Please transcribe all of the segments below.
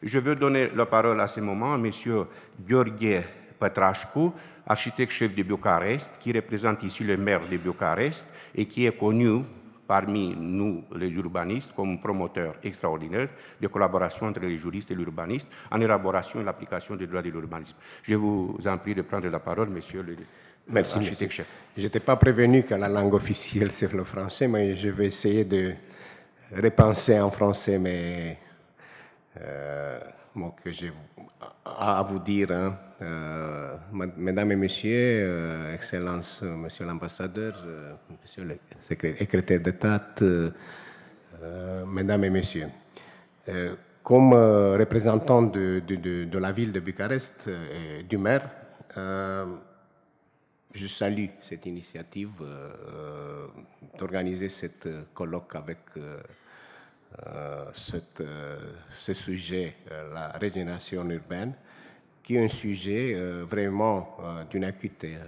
Je veux donner la parole à ce moment à M. Gheorghe Pătrașcu, architecte-chef de Bucarest, qui représente ici le maire de Bucarest et qui est connu parmi nous, les urbanistes, comme promoteur extraordinaire de collaboration entre les juristes et l'urbaniste en élaboration et l'application des droits de l'urbanisme. Je vous en prie de prendre la parole, monsieur l'architecte-chef. Je n'étais pas prévenu que la langue officielle c'est le français, mais je vais essayer de repenser en français mes mots que j'ai à vous dire. Hein. Mesdames et messieurs, Excellence, monsieur l'ambassadeur, monsieur le secrétaire d'État, mesdames et messieurs, comme représentant de la ville de Bucarest et du maire, je salue cette initiative d'organiser cette colloque avec ce sujet, la régénération urbaine, qui est un sujet vraiment d'une actualité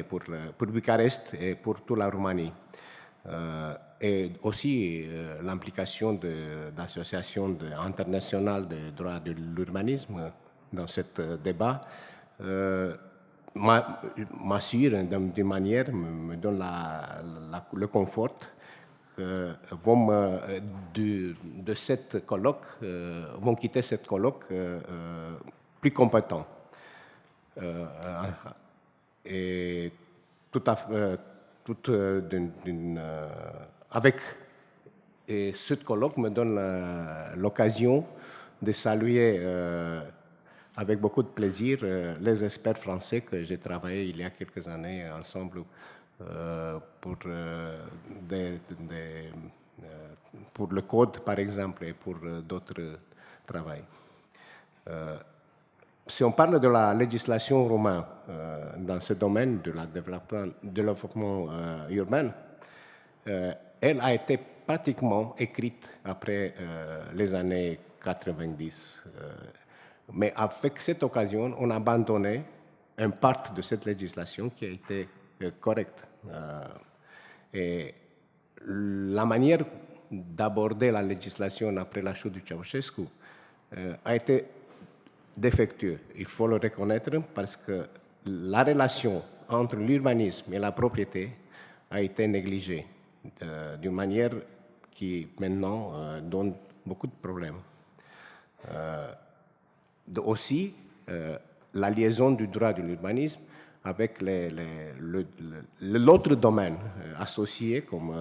pour Bucarest et pour toute la Roumanie. Et aussi l'implication d'associations internationales de droit de l'urbanisme dans ce débat m'assure d'une manière, me donne le confort de cette colloque, vont quitter cette colloque plus compétents. Et avec cette colloque me donne l'occasion de saluer avec beaucoup de plaisir les experts français que j'ai travaillé il y a quelques années ensemble pour le code, par exemple, et pour d'autres travaux. Si on parle de la législation roumaine dans ce domaine de la développement urbain, elle a été pratiquement écrite après les années 90. Mais avec cette occasion, on a abandonné une partie de cette législation qui a été correcte. Et la manière d'aborder la législation après la chute de Ceausescu a été défectueuse. Il faut le reconnaître parce que la relation entre l'urbanisme et la propriété a été négligée d'une manière qui maintenant donne beaucoup de problèmes. Aussi, la liaison du droit de l'urbanisme avec l'autre domaine associé comme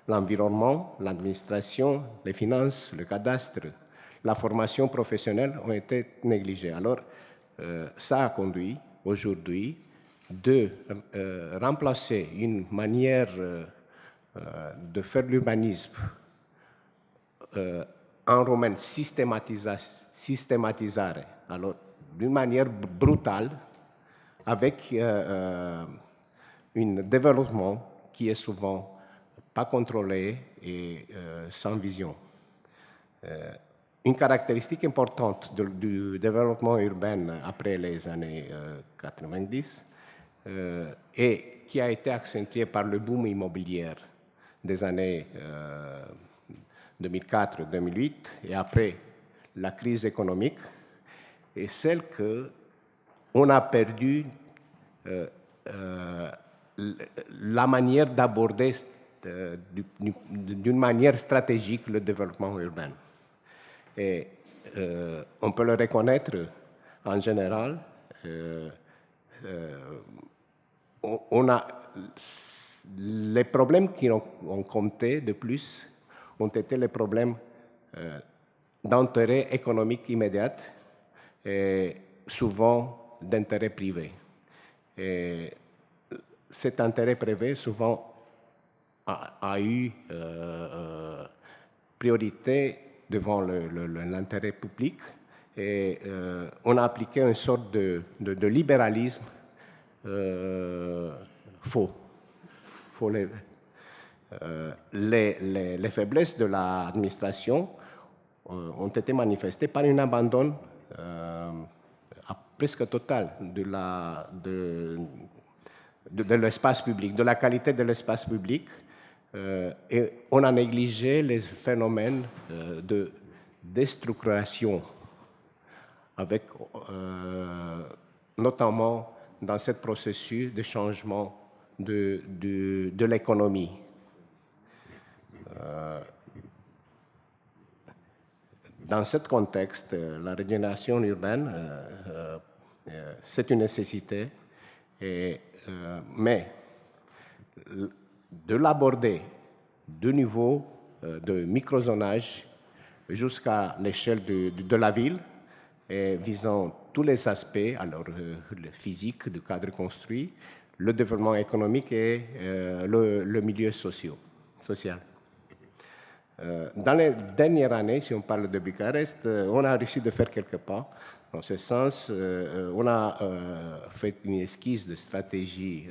l'environnement, l'administration, les finances, le cadastre, la formation professionnelle ont été négligés. Alors, ça a conduit aujourd'hui de remplacer une manière de faire l'urbanisme en romain systématisé, alors d'une manière brutale, avec un développement qui est souvent pas contrôlé et sans vision. Une caractéristique importante du développement urbain après les années 90 et qui a été accentuée par le boom immobilier des années 2004-2008 et après la crise économique, est celle qu'on a perdu la manière d'aborder d'une manière stratégique le développement urbain. Et on peut le reconnaître en général, on a les problèmes qui ont compté de plus ont été les problèmes d'intérêt économique immédiat et souvent d'intérêt privé. Et cet intérêt privé souvent a eu priorité devant l'intérêt public et on a appliqué une sorte de libéralisme faux. Les faiblesses de l'administration ont été manifestées par un abandon presque total de l'espace public, de la qualité de l'espace public, et on a négligé les phénomènes déstructuration, avec notamment dans ce processus de changement de l'économie. Dans ce contexte, la régénération urbaine, c'est une nécessité, mais de l'aborder du niveau de microzonage jusqu'à l'échelle de la ville, et visant tous les aspects, alors le physique du cadre construit, le développement économique et le milieu social. Dans les dernières années, si on parle de Bucarest, on a réussi de faire quelques pas. Dans ce sens, on a fait une esquisse de stratégie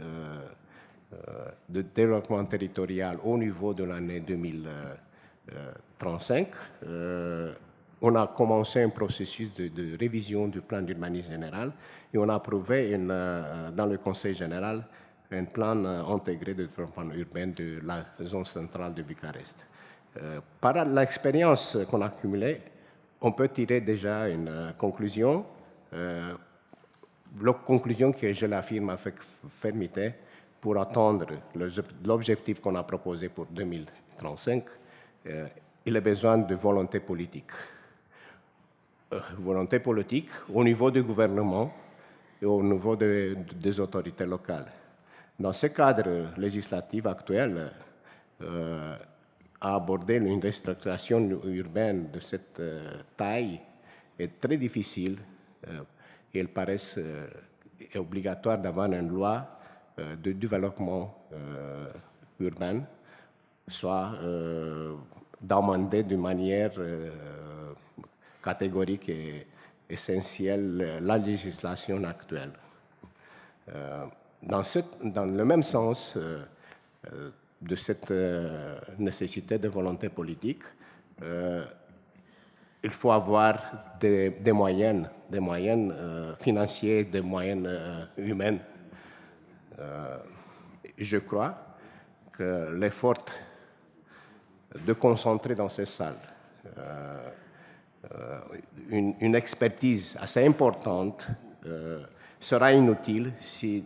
de développement territorial au niveau de l'année 2035. On a commencé un processus de révision du plan d'urbanisme général et on a approuvé dans le Conseil général un plan intégré de développement urbain de la zone centrale de Bucarest. Par l'expérience qu'on a accumulée, on peut tirer déjà une conclusion. La conclusion que je l'affirme avec fermeté, pour atteindre l'objectif qu'on a proposé pour 2035, il a besoin de volonté politique. Volonté politique au niveau du gouvernement et au niveau des autorités locales. Dans ce cadre législatif actuel, aborder une restructuration urbaine de cette taille est très difficile. Il paraît obligatoire d'avoir une loi de développement urbain, soit d'amender de manière catégorique et essentielle la législation actuelle. Dans le même sens de cette nécessité de volonté politique, il faut avoir des moyens financiers, des moyens humains. Je crois que l'effort de concentrer dans ces salles une expertise assez importante sera inutile si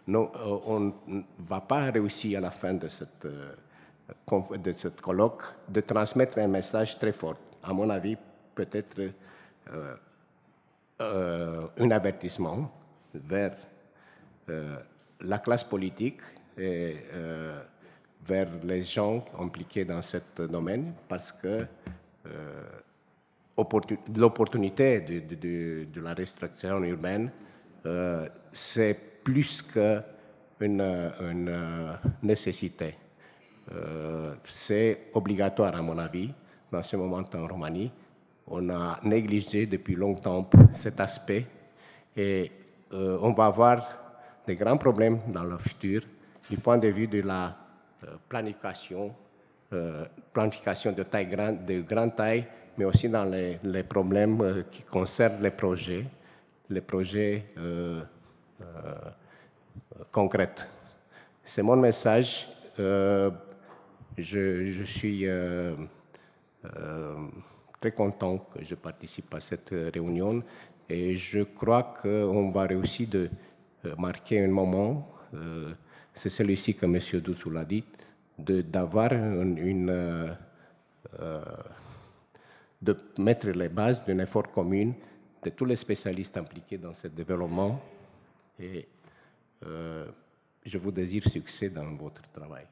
on ne va pas réussir à la fin de cette colloque de transmettre un message très fort. À mon avis, peut-être un avertissement vers la classe politique et vers les gens impliqués dans ce domaine, parce que l'opportunité de la restructuration urbaine, c'est plus qu'une nécessité. C'est obligatoire, à mon avis, dans ce moment en Roumanie. On a négligé depuis longtemps cet aspect et on va avoir des grands problèmes dans le futur du point de vue de la planification de grande taille, mais aussi dans les problèmes qui concernent les projets concrets. C'est mon message. Je suis très content que je participe à cette réunion et je crois qu'on va réussir de marquer un moment, c'est celui-ci que M. Doussou l'a dit, d'avoir de mettre les bases d'un effort commun de tous les spécialistes impliqués dans ce développement et je vous désire succès dans votre travail.